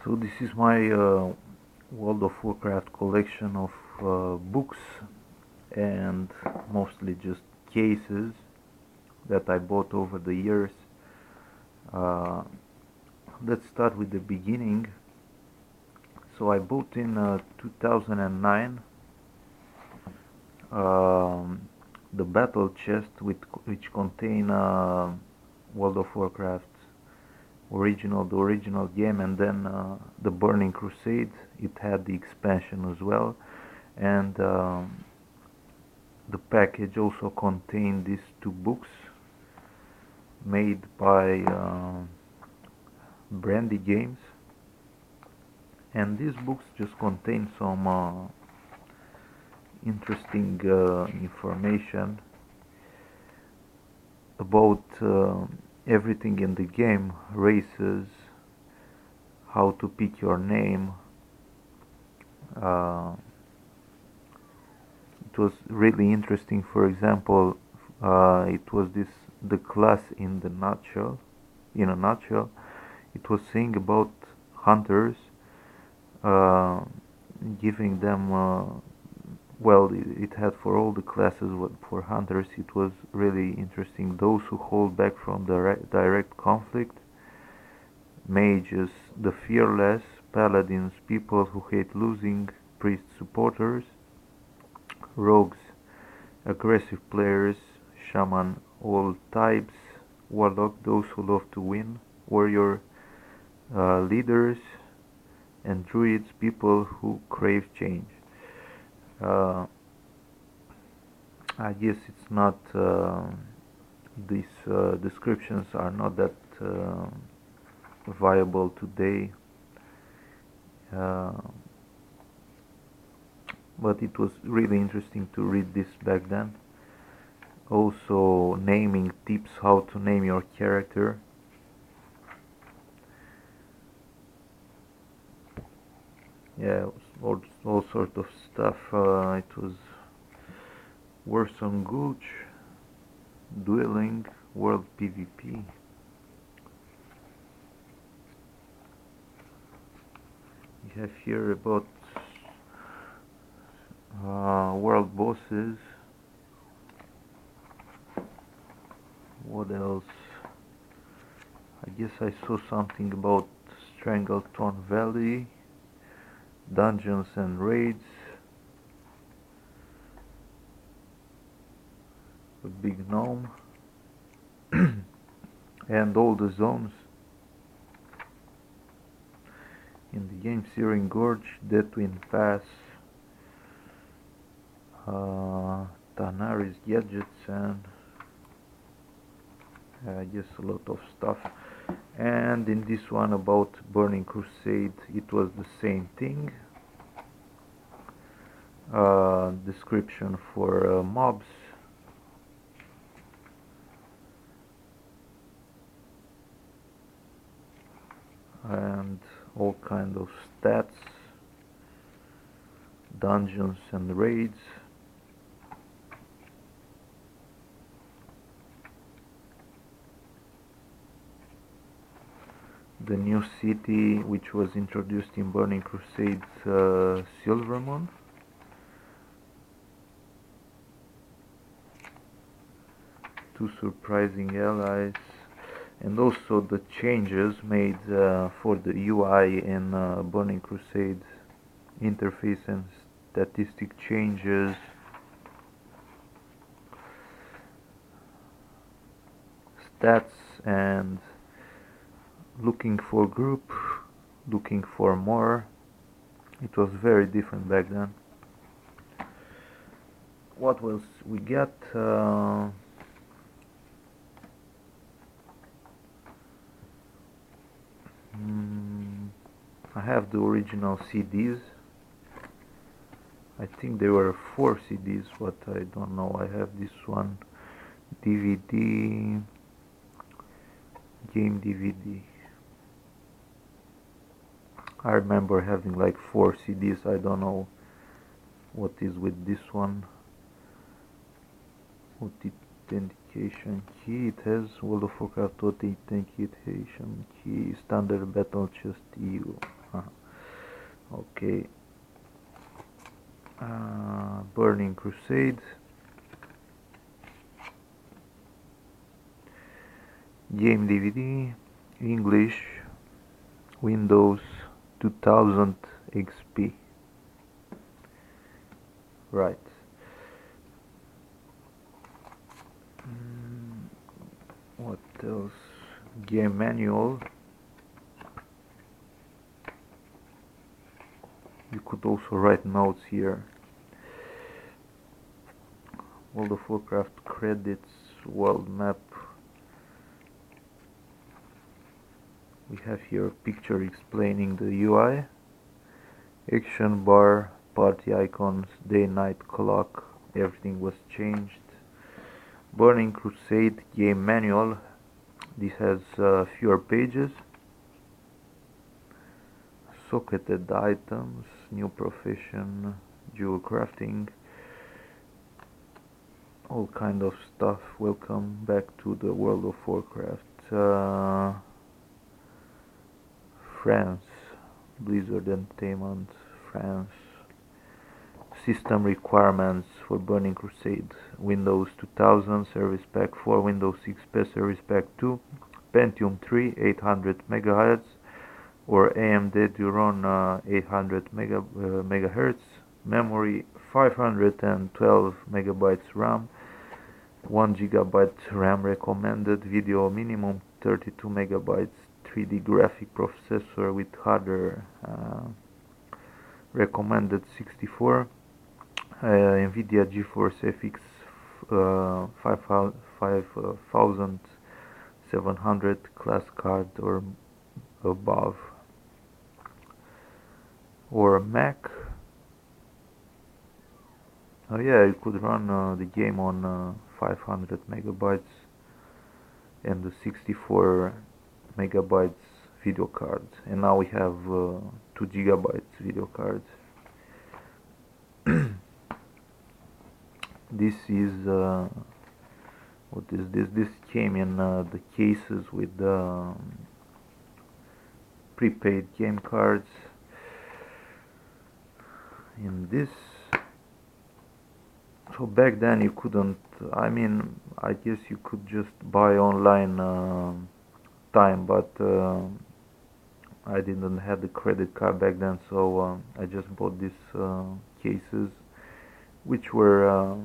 So this is my World of Warcraft collection of books and mostly just cases that I bought over the years. Uh, let's start with the beginning. So I bought in 2009 the battle chest which contain World of Warcraft the original game, and then the Burning Crusade. It had the expansion as well, and the package also contained these two books made by Brandy Games, and these books just contain some interesting information about everything in the game, races, how to pick your name. It was really interesting. For example, it was the class in a nutshell. It was saying about hunters, giving them well, it had for all the classes. For hunters it was really interesting: those who hold back from direct conflict, mages, the fearless, paladins, people who hate losing, priest supporters, rogues, aggressive players, shaman, all types, warlock, those who love to win, warrior, leaders, and druids, people who crave change. I guess it's not these descriptions are not that viable today, but it was really interesting to read this back then. Also, naming tips, how to name your character. Yeah, all sort of stuff. It was Warzone Gulch, Dueling, World PvP. We have here about world bosses. What else? I guess I saw something about Stranglethorn Valley, dungeons and raids, a big gnome, and all the zones in the game: Searing Gorge, Deathwind Pass, Tanari's gadgets, and I guess a lot of stuff. And in this one about Burning Crusade, it was the same thing. Description for mobs, and all kind of stats, dungeons and raids. The new city which was introduced in Burning Crusade, Silvermoon. Two surprising allies, and also the changes made for the UI in Burning Crusade, interface and statistic changes. Stats and looking for group, looking for more. It was very different back then. What else we got? I have the original CDs. I think there were 4 CDs, but I don't know. I have this one, DVD, game DVD. I remember having like 4 CDs. I don't know what is with this one. Authenticate authentication key. It has World of Warcraft authentication key, standard battle chest EU. Okay. Burning Crusade. Game DVD, English, Windows 2000 XP. Right. What else? Game manual. You could also write notes here. World of Warcraft credits, world map. We have here a picture explaining the UI. Action bar, party icons, day, night, clock, everything was changed. Burning Crusade game manual. This has fewer pages. Socketed items, new profession, jewel crafting, all kind of stuff. Welcome back to the World of Warcraft. France, Blizzard Entertainment, France. System requirements for Burning Crusade: Windows 2000 Service Pack 4, Windows XP Service Pack 2, Pentium 3 800 MHz or AMD Duron 800 MHz, memory 512 MB RAM, 1 GB RAM recommended, video minimum 32 MB, 3D graphic processor with hardware recommended 64, NVIDIA GeForce FX 5700 class card or above, or Mac. Oh yeah, you could run the game on 500 MB and the 64 MB video card, and now we have 2 GB video card. This is what is this? This came in the cases with the prepaid game cards. In this, so back then you couldn't, I mean, I guess you could just buy online time, but I didn't have the credit card back then, so I just bought these cases, which were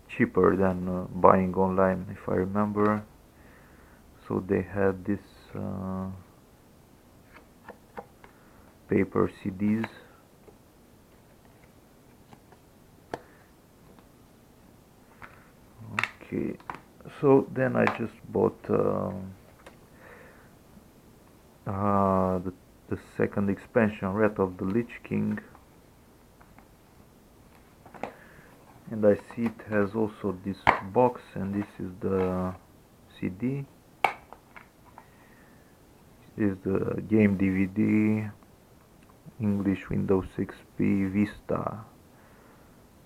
cheaper than buying online, if I remember. So they had this paper CDs. Okay, so then I just bought the second expansion, Wrath of the Lich King, and I see it has also this box, and this is the CD. This is the game DVD, English, Windows XP, Vista,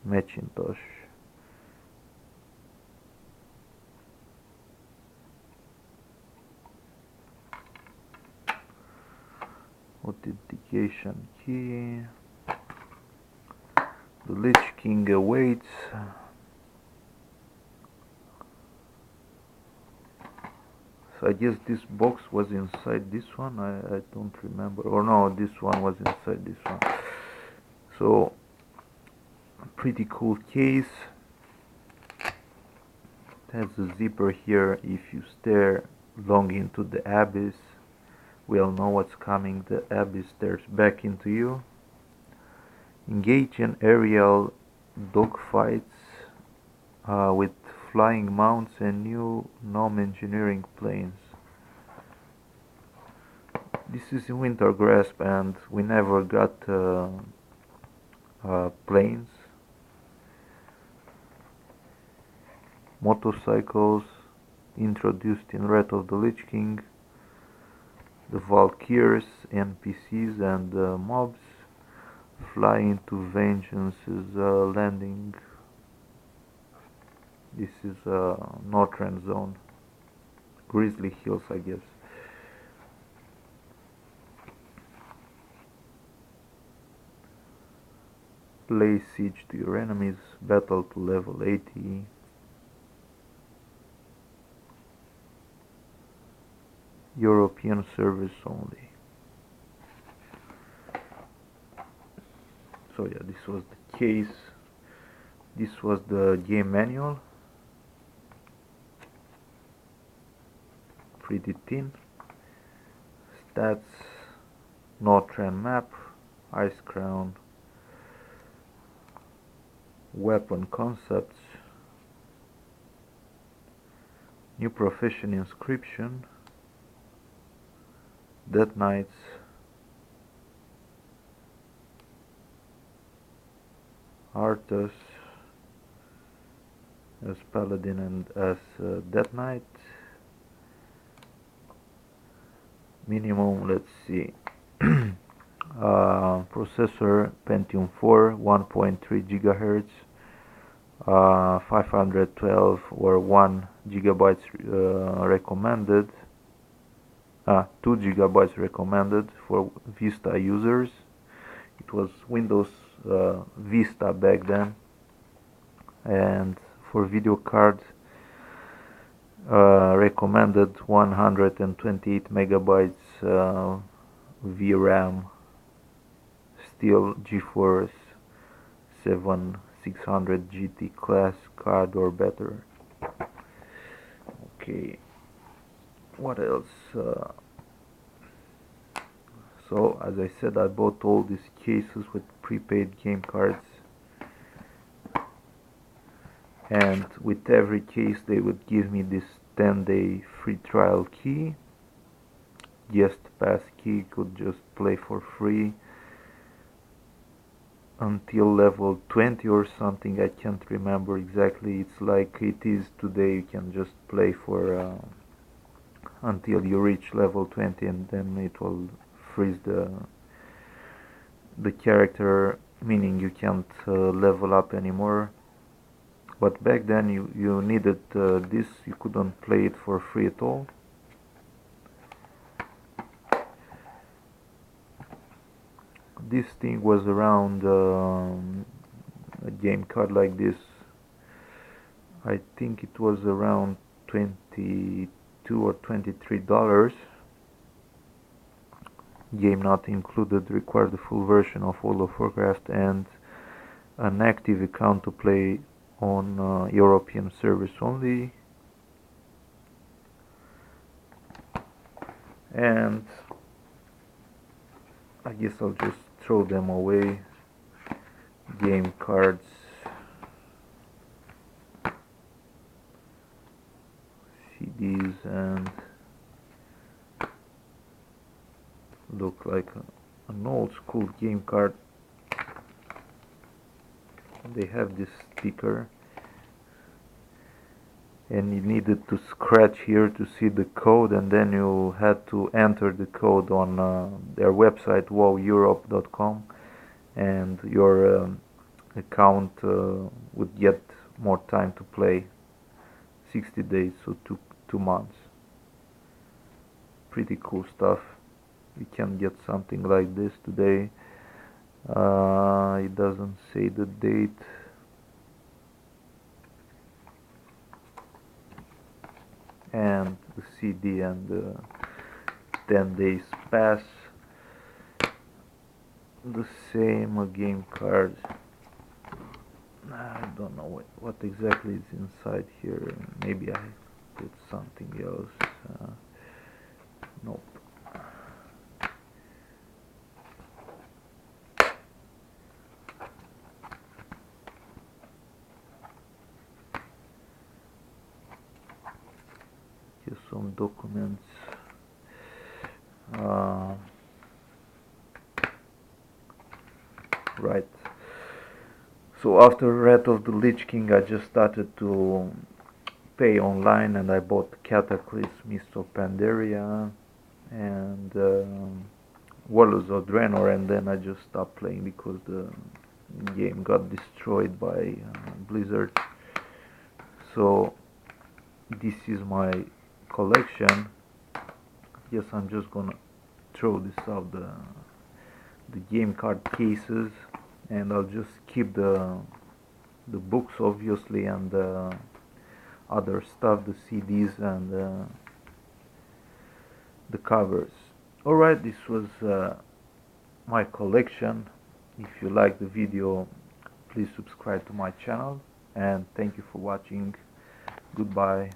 Macintosh. Authentication key. The Lich King awaits. So I guess this box was inside this one. I don't remember. Or no, this one was inside this one. So pretty cool case. It has a zipper here. If you stare long into the abyss, we all know what's coming. The abyss stares back into you. Engage in aerial dogfights with flying mounts and new gnome engineering planes. This is in Winter Grasp, and we never got planes. Motorcycles introduced in Wrath of the Lich King. The Valkyries, NPCs and mobs. Fly into Vengeance's landing. This is Northern Zone, Grizzly Hills, I guess. Lay siege to your enemies, battle to level 80. European service only. So yeah, this was the case. This was the game manual. Pretty thin. Stats, Northern map, Ice Crown, weapon concepts, new profession inscription, Death Knights, Arthas as Paladin and as Death Knight. Minimum, let's see. Processor Pentium 4, 1.3 gigahertz, 512 or 1 gigabytes recommended, 2 gigabytes recommended for Vista users. It was Windows Vista back then. And for video card, recommended 128 megabytes VRAM, still GeForce 7600 GT class card or better. Okay, what else? So as I said, I bought all these cases with prepaid game cards, and with every case they would give me this 10-day free trial key, guest pass key, could just play for free until level 20 or something. I can't remember exactly. It's like it is today, you can just play for until you reach level 20, and then it will freeze the character, meaning you can't level up anymore. But back then you needed this, you couldn't play it for free at all. This thing was around a game card like this, I think it was around $22 or $23. Game not included, required the full version of World of Warcraft and an active account to play on European service only. And I guess I'll just throw them away. Game cards, CDs, and look like an old school game card. They have this sticker, and you needed to scratch here to see the code, and then you had to enter the code on their website woweurope.com, and your account would get more time to play, 60 days, so 2 months. Pretty cool stuff. You can get something like this today. It doesn't say the date. And the CD and the 10 days pass. The same game card. I don't know what exactly is inside here. Maybe I put something else. Nope. Just some documents. Right. So after Wrath of the Lich King, I just started to pay online, and I bought Cataclysm, Mist of Pandaria, and Warlords of Draenor, and then I just stopped playing because the game got destroyed by Blizzard. So this is my collection. Yes, I'm just gonna throw this out, the game card cases, and I'll just keep the books obviously, and the other stuff, the CDs and the covers. Alright, this was my collection. If you like the video, please subscribe to my channel, and thank you for watching. Goodbye.